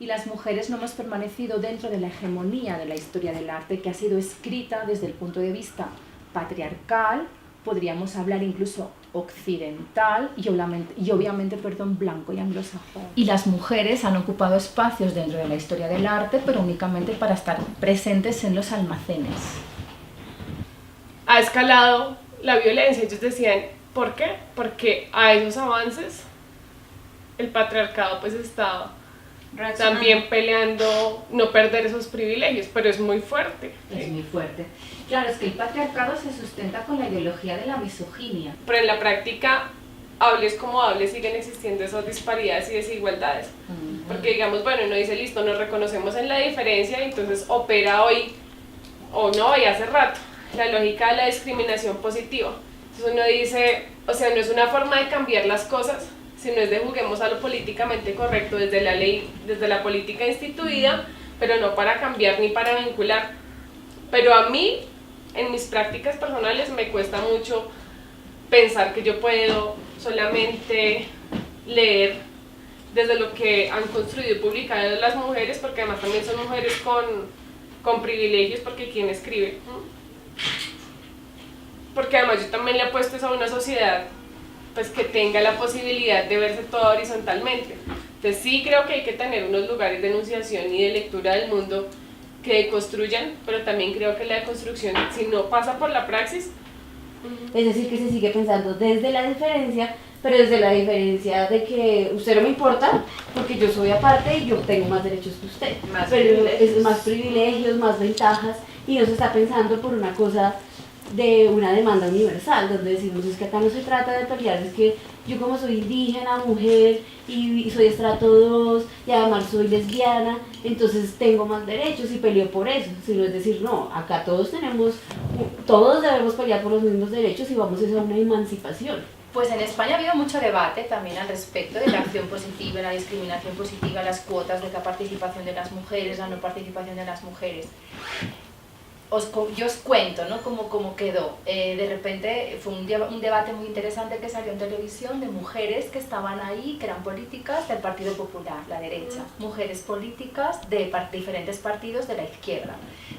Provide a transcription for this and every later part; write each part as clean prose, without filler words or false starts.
y las mujeres no hemos permanecido dentro de la hegemonía de la historia del arte que ha sido escrita desde el punto de vista patriarcal, podríamos hablar incluso occidental y obviamente blanco y anglosajón. Y las mujeres han ocupado espacios dentro de la historia del arte, pero únicamente para estar presentes en los almacenes. Ha escalado la violencia. Ellos decían, ¿por qué? Porque a esos avances el patriarcado pues está también peleando no perder esos privilegios, pero es muy fuerte. Es muy fuerte. Claro, es que el patriarcado se sustenta con la ideología de la misoginia. Pero en la práctica, hables como hables, siguen existiendo esas disparidades y desigualdades. Porque digamos, bueno, uno dice, listo, nos reconocemos en la diferencia, entonces opera hoy, o no, y hace rato, la lógica de la discriminación positiva. Entonces uno dice, o sea, no es una forma de cambiar las cosas, sino es de juguemos a lo políticamente correcto desde la ley, desde la política instituida, pero no para cambiar ni para vincular. Pero a mí, en mis prácticas personales, me cuesta mucho pensar que yo puedo solamente leer desde lo que han construido y publicado las mujeres, porque además también son mujeres con privilegios, porque ¿quién escribe? Porque además yo también le apuesto eso a una sociedad pues que tenga la posibilidad de verse todo horizontalmente. Entonces sí creo que hay que tener unos lugares de enunciación y de lectura del mundo que deconstruyan, pero también creo que la deconstrucción, si no pasa por la praxis... Es decir, que se sigue pensando desde la diferencia, pero desde la diferencia de que usted no me importa, porque yo soy aparte y yo tengo más derechos que usted. Pero es más privilegios, más ventajas, y no se está pensando por una cosa de una demanda universal, donde decimos es que acá no se trata de pelear, es que yo como soy indígena, mujer y soy estrato 2 y además soy lesbiana, entonces tengo más derechos y peleo por eso, sino es decir, no, acá todos debemos pelear por los mismos derechos y vamos a una emancipación. Pues en España ha habido mucho debate también al respecto de la acción positiva, la discriminación positiva, las cuotas de la participación de las mujeres, la no participación de las mujeres. Yo os cuento, ¿no?, cómo quedó. De repente fue un debate muy interesante que salió en televisión de mujeres que estaban ahí, que eran políticas del Partido Popular, la derecha, mujeres políticas de diferentes partidos de la izquierda.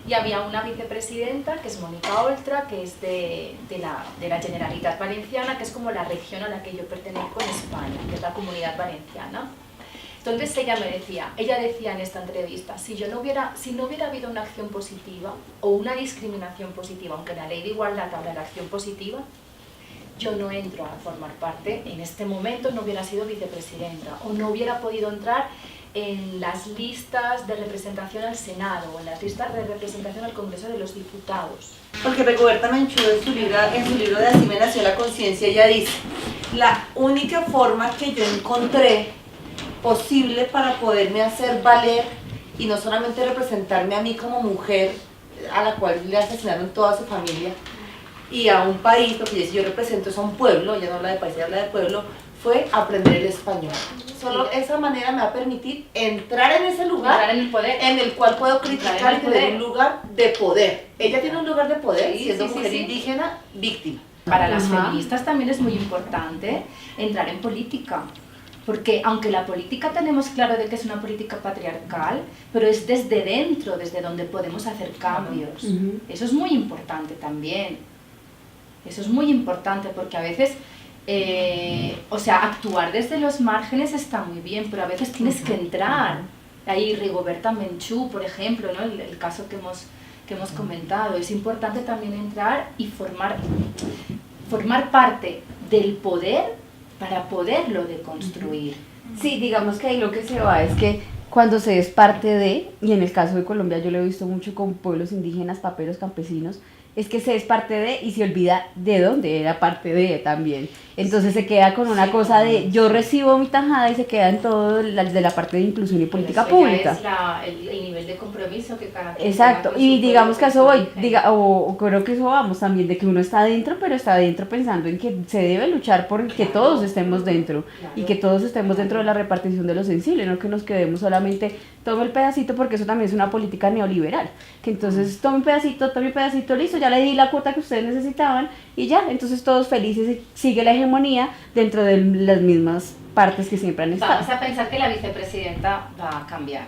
Y había una vicepresidenta, que es Mónica Oltra, que es de la Generalitat Valenciana, que es como la región a la que yo pertenezco en España, que es la Comunidad Valenciana. Entonces ella decía en esta entrevista, si no hubiera habido una acción positiva o una discriminación positiva, aunque la ley de igualdad habla de la acción positiva, yo no entro a formar parte, en este momento no hubiera sido vicepresidenta o no hubiera podido entrar en las listas de representación al Senado o en las listas de representación al Congreso de los Diputados. Porque Rigoberta Menchú en su libro de Así me nació la conciencia, ella dice, la única forma que yo encontré posible para poderme hacer valer y no solamente representarme a mí como mujer a la cual le asesinaron toda su familia y a un país, porque si yo represento es a un pueblo, ella no habla de país, ella habla de pueblo, fue aprender el español. Solo esa manera me va a permitir entrar en ese lugar en el poder, en el cual puedo criticar y tener un lugar de poder. Ella tiene un lugar de poder siendo mujer indígena, víctima. Para las feministas también es muy importante entrar en política. Porque aunque la política tenemos claro de que es una política patriarcal, pero es desde dentro, desde donde podemos hacer cambios. Eso es muy importante también. Eso es muy importante porque a veces, actuar desde los márgenes está muy bien, pero a veces tienes que entrar. Ahí Rigoberta Menchú, por ejemplo, ¿no?, el caso que hemos comentado. Es importante también entrar y formar parte del poder para poderlo deconstruir. Sí, digamos que ahí lo que se va es que cuando se es parte de, y en el caso de Colombia yo lo he visto mucho con pueblos indígenas, paperos, campesinos, es que se es parte de y se olvida de dónde era parte de también. Entonces se queda con una cosa de yo recibo mi tajada y se queda en todo de la parte de inclusión y política pública. Es el nivel de compromiso que cada quien. Exacto, y digamos que a eso voy, o creo que eso vamos también, de que uno está dentro, pero está dentro pensando en que se debe luchar por que todos estemos dentro, y que todos estemos dentro de la repartición de lo sensible, no que nos quedemos solamente, tome el pedacito, porque eso también es una política neoliberal, que entonces tome un pedacito, listo, ya le di la cuota que ustedes necesitaban y ya, entonces todos felices y sigue la hegemonía dentro de las mismas partes que siempre han estado. Vamos a pensar que la vicepresidenta va a cambiar.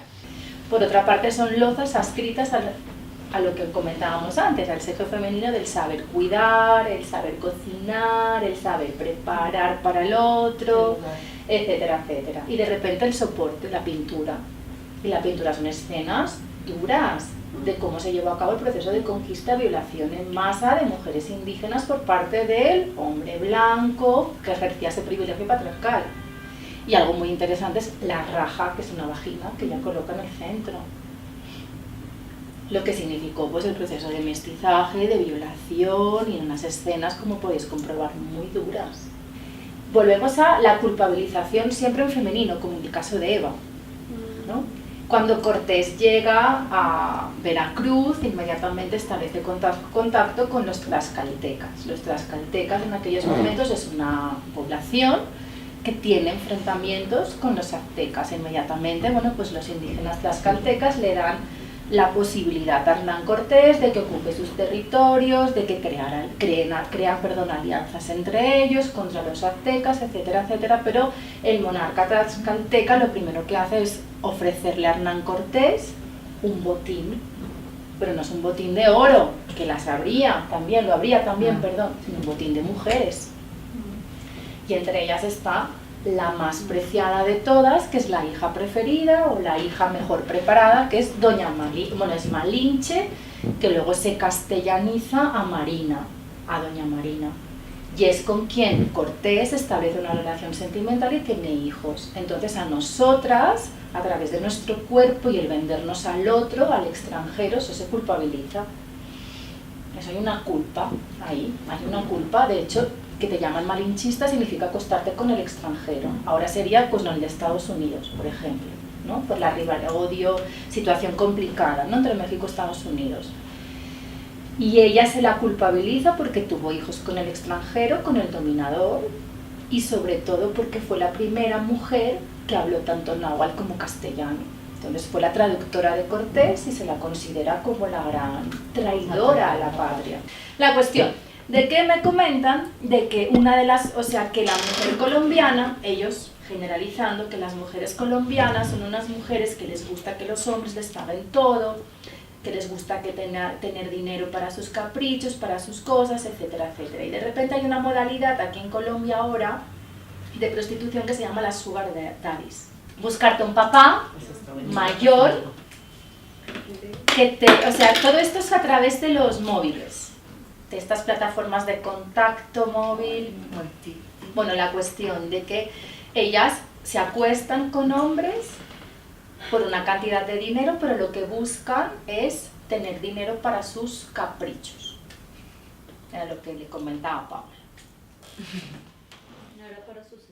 Por otra parte, son lozas adscritas a lo que comentábamos antes, al sexo femenino del saber cuidar, el saber cocinar, el saber preparar para el otro, etcétera, etcétera. Y de repente el soporte, la pintura. Y la pintura son escenas duras de cómo se llevó a cabo el proceso de conquista, violación en masa de mujeres indígenas por parte del hombre blanco que ejercía ese privilegio patriarcal. Y algo muy interesante es la raja, que es una vagina que ella coloca en el centro. Lo que significó pues el proceso de mestizaje, de violación y en unas escenas, como podéis comprobar, muy duras. Volvemos a la culpabilización siempre en femenino, como en el caso de Eva, ¿no? Cuando Cortés llega a Veracruz, inmediatamente establece contacto con los tlaxcaltecas. Los tlaxcaltecas en aquellos momentos es una población que tiene enfrentamientos con los aztecas. Inmediatamente, bueno, pues los indígenas tlaxcaltecas le dan la posibilidad a Hernán Cortés de que ocupe sus territorios, de que crean alianzas entre ellos contra los aztecas, etcétera, etcétera, pero el monarca tlaxcalteca lo primero que hace es ofrecerle a Hernán Cortés un botín, pero no es un botín de oro, que lo habría también, sino un botín de mujeres. Y entre ellas está la más preciada de todas, que es la hija preferida o la hija mejor preparada, que es es Malinche, que luego se castellaniza a Marina, a Doña Marina. Y es con quien Cortés establece una relación sentimental y tiene hijos. Entonces a nosotras, a través de nuestro cuerpo y el vendernos al otro, al extranjero, eso se culpabiliza. Eso hay una culpa ahí, hay una culpa, de hecho, que te llaman malinchista significa acostarte con el extranjero. Ahora sería pues no el de Estados Unidos, por ejemplo, ¿no? Por la rivalidad, odio, situación complicada, ¿no? Entre México y Estados Unidos. Y ella se la culpabiliza porque tuvo hijos con el extranjero, con el dominador, y sobre todo porque fue la primera mujer que habló tanto náhuatl como castellano. Entonces fue la traductora de Cortés y se la considera como la gran traidora a la patria. La cuestión, ¿de qué me comentan? De que que la mujer colombiana, ellos generalizando que las mujeres colombianas son unas mujeres que les gusta que los hombres les paguen todo, que les gusta que tener dinero para sus caprichos, para sus cosas, etcétera, etcétera. Y de repente hay una modalidad aquí en Colombia ahora de prostitución que se llama las sugar daddies. Buscarte un papá mayor, todo esto es a través de los móviles, de estas plataformas de contacto móvil. Bueno, la cuestión de que ellas se acuestan con hombres por una cantidad de dinero, pero lo que buscan es tener dinero para sus caprichos. Era lo que le comentaba Paula. No era para sus